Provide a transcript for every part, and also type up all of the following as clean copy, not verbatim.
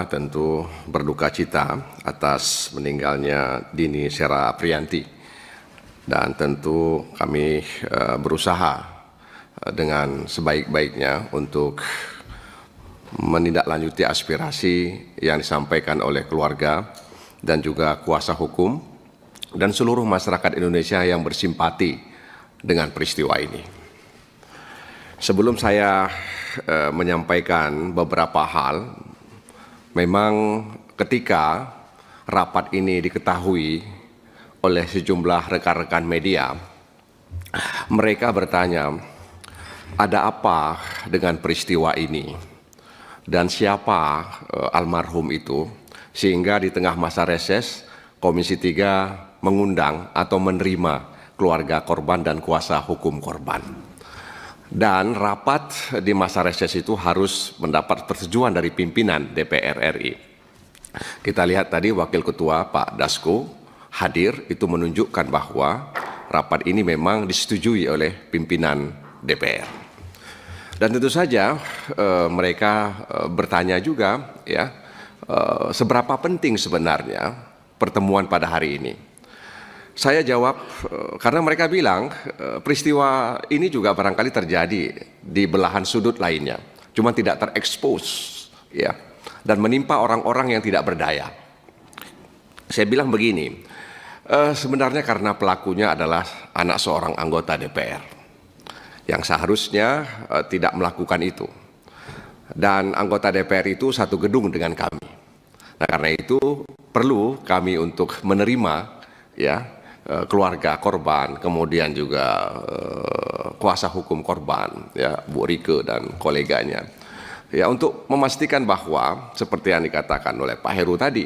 Tentu berduka cita atas meninggalnya Dini Sera Aprianti, dan tentu kami berusaha dengan sebaik-baiknya untuk menindaklanjuti aspirasi yang disampaikan oleh keluarga dan juga kuasa hukum dan seluruh masyarakat Indonesia yang bersimpati dengan peristiwa ini. Sebelum saya menyampaikan beberapa hal, memang ketika rapat ini diketahui oleh sejumlah rekan-rekan media, mereka bertanya, ada apa dengan peristiwa ini dan siapa almarhum itu, sehingga di tengah masa reses Komisi 3 mengundang atau menerima keluarga korban dan kuasa hukum korban. Dan rapat di masa reses itu harus mendapat persetujuan dari pimpinan DPR RI. Kita lihat tadi Wakil Ketua Pak Dasko hadir, itu menunjukkan bahwa rapat ini memang disetujui oleh pimpinan DPR. Dan tentu saja mereka bertanya juga, ya, seberapa penting sebenarnya pertemuan pada hari ini. Saya jawab, karena mereka bilang peristiwa ini juga barangkali terjadi di belahan sudut lainnya, cuma tidak terekspos, ya, dan menimpa orang-orang yang tidak berdaya. Saya bilang begini, sebenarnya karena pelakunya adalah anak seorang anggota DPR yang seharusnya tidak melakukan itu, dan anggota DPR itu satu gedung dengan kami. Nah, karena itu perlu kami untuk menerima, ya, keluarga korban, kemudian juga kuasa hukum korban, ya, Bu Rike dan koleganya, ya, untuk memastikan bahwa seperti yang dikatakan oleh Pak Heru tadi,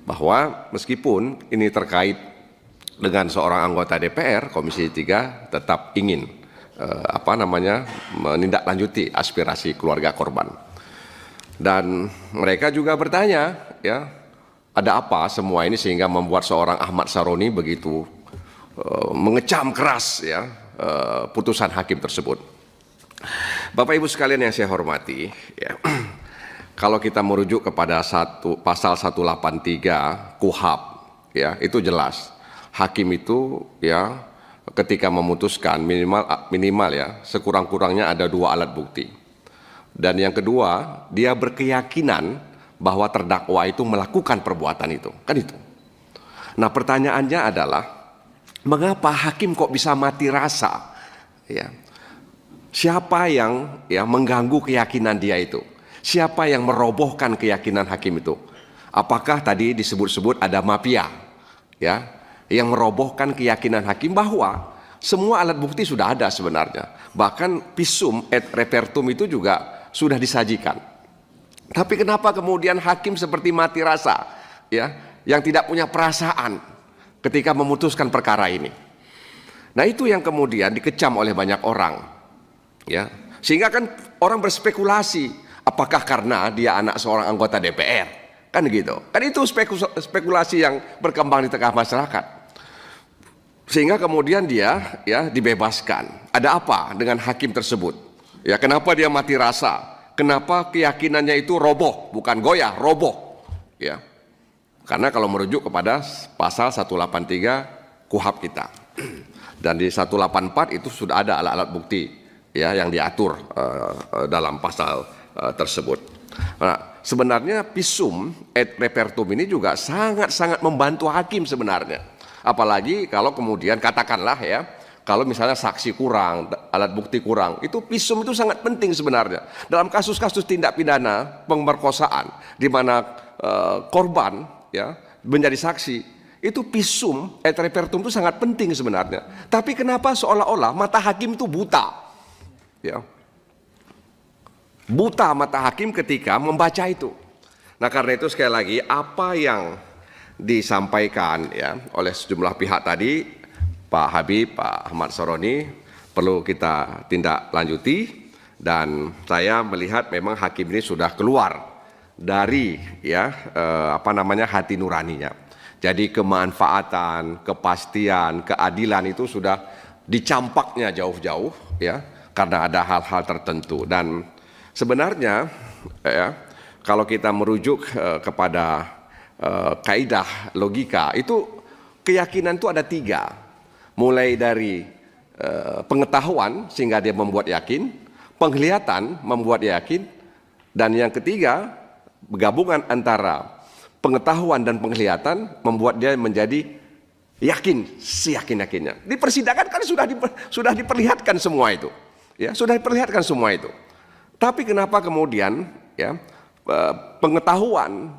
bahwa meskipun ini terkait dengan seorang anggota DPR, Komisi 3 tetap ingin menindaklanjuti aspirasi keluarga korban. Dan mereka juga bertanya, ya, ada apa semua ini sehingga membuat seorang Ahmad Saroni begitu mengecam keras, ya, putusan hakim tersebut. Bapak Ibu sekalian yang saya hormati, ya, kalau kita merujuk kepada pasal 183 KUHP, ya, itu jelas hakim itu, ya, ketika memutuskan minimal ya sekurang-kurangnya ada 2 alat bukti, dan yang kedua dia berkeyakinan bahwa terdakwa itu melakukan perbuatan itu, kan itu. Nah, pertanyaannya adalah mengapa hakim kok bisa mati rasa, ya? Siapa yang, ya, mengganggu keyakinan dia itu? Siapa yang merobohkan keyakinan hakim itu? Apakah tadi disebut-sebut ada mafia, ya, yang merobohkan keyakinan hakim bahwa semua alat bukti sudah ada sebenarnya, bahkan visum et repertum itu juga sudah disajikan. Tapi kenapa kemudian hakim seperti mati rasa, ya, yang tidak punya perasaan ketika memutuskan perkara ini? Nah, itu yang kemudian dikecam oleh banyak orang, ya, sehingga kan orang berspekulasi apakah karena dia anak seorang anggota DPR, kan gitu. Kan itu spekulasi yang berkembang di tengah masyarakat, sehingga kemudian dia, ya, dibebaskan. Ada apa dengan hakim tersebut? Ya, kenapa dia mati rasa? Kenapa keyakinannya itu roboh, bukan goyah, roboh, ya? Karena kalau merujuk kepada pasal 183 KUHP kita, dan di 184 itu sudah ada alat-alat bukti, ya, yang diatur dalam pasal tersebut. Nah, sebenarnya visum et repertum ini juga sangat-sangat membantu hakim sebenarnya, apalagi kalau kemudian katakanlah, ya, kalau misalnya saksi kurang, alat bukti kurang, itu visum itu sangat penting sebenarnya. Dalam kasus-kasus tindak pidana pemerkosaan, di mana korban, ya, menjadi saksi, itu visum et repertum itu sangat penting sebenarnya. Tapi kenapa seolah-olah mata hakim itu buta, ya? Buta mata hakim ketika membaca itu. Nah, karena itu sekali lagi apa yang disampaikan, ya, oleh sejumlah pihak tadi, Pak Habib, Pak Ahmad Saroni, perlu kita tindak lanjuti, dan saya melihat memang hakim ini sudah keluar dari, ya, hati nuraninya. Jadi kemanfaatan, kepastian, keadilan itu sudah dicampaknya jauh-jauh, ya, karena ada hal-hal tertentu. Dan sebenarnya, ya, kalau kita merujuk kepada kaidah logika, itu keyakinan itu ada 3. Mulai dari pengetahuan sehingga dia membuat yakin, penglihatan membuat yakin, dan yang ketiga, gabungan antara pengetahuan dan penglihatan membuat dia menjadi yakin, seyakin-yakinnya. Di persidangan kan sudah diperlihatkan semua itu. Ya, sudah diperlihatkan semua itu. Tapi kenapa kemudian ya pengetahuan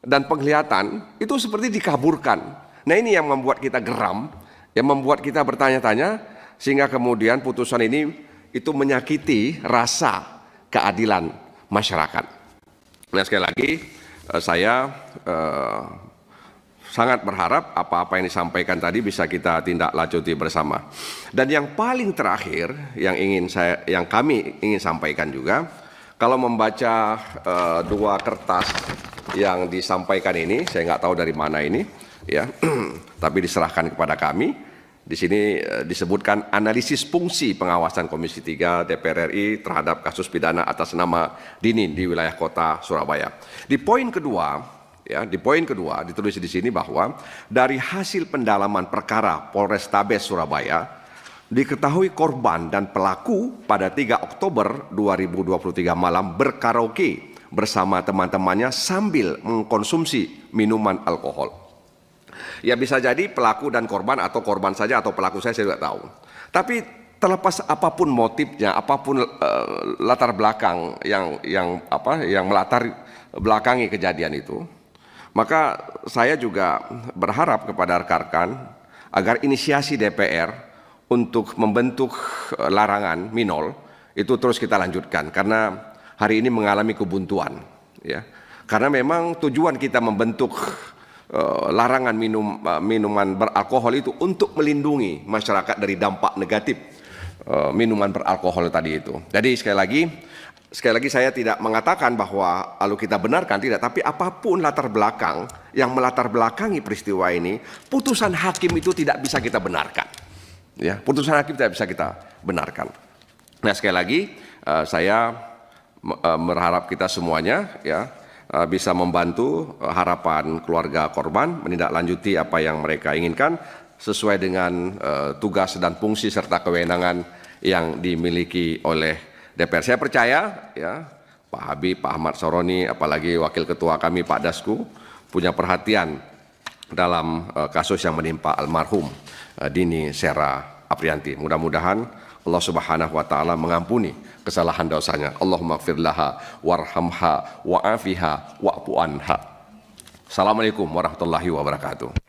dan penglihatan itu seperti dikaburkan. Nah, ini yang membuat kita geram, yang membuat kita bertanya-tanya, sehingga kemudian putusan ini itu menyakiti rasa keadilan masyarakat. Nah, sekali lagi saya sangat berharap apa-apa yang disampaikan tadi bisa kita tindak lanjuti bersama. Dan yang paling terakhir yang kami ingin sampaikan juga, kalau membaca 2 kertas yang disampaikan ini, saya nggak tahu dari mana ini, ya, tapi diserahkan kepada kami. Di sini disebutkan analisis fungsi pengawasan Komisi 3 DPR RI terhadap kasus pidana atas nama Dinin di wilayah kota Surabaya. Di poin kedua, ya, ditulis di sini bahwa dari hasil pendalaman perkara Polrestabes Surabaya diketahui korban dan pelaku pada 3 Oktober 2023 malam berkaraoke bersama teman-temannya sambil mengkonsumsi minuman alkohol. Ya, bisa jadi pelaku dan korban, atau korban saja atau pelaku, saya tidak tahu. Tapi terlepas apapun motifnya, apapun latar belakang yang melatar belakangi kejadian itu, maka saya juga berharap kepada rekan-rekan agar inisiasi DPR untuk membentuk larangan minol itu terus kita lanjutkan, karena hari ini mengalami kebuntuan, ya. Karena memang tujuan kita membentuk larangan minuman beralkohol itu untuk melindungi masyarakat dari dampak negatif minuman beralkohol tadi itu. Jadi sekali lagi saya tidak mengatakan bahwa lalu kita benarkan, tidak, tapi apapun latar belakang yang melatar belakangi peristiwa ini, putusan hakim itu tidak bisa kita benarkan. Ya, putusan hakim tidak bisa kita benarkan. Nah, sekali lagi saya berharap kita semuanya, ya, bisa membantu harapan keluarga korban menindaklanjuti apa yang mereka inginkan sesuai dengan tugas dan fungsi serta kewenangan yang dimiliki oleh DPR. Saya percaya, ya, Pak Habib, Pak Ahmad Saroni, apalagi Wakil Ketua kami Pak Dasku punya perhatian dalam kasus yang menimpa almarhum Dini Sera Aprianti. Mudah-mudahan Allah Subhanahu wa taala mengampuni kesalahan dosanya. Allahumma ighfir laha warhamha wa'afiha wa'fu anha. Assalamualaikum warahmatullahi wabarakatuh.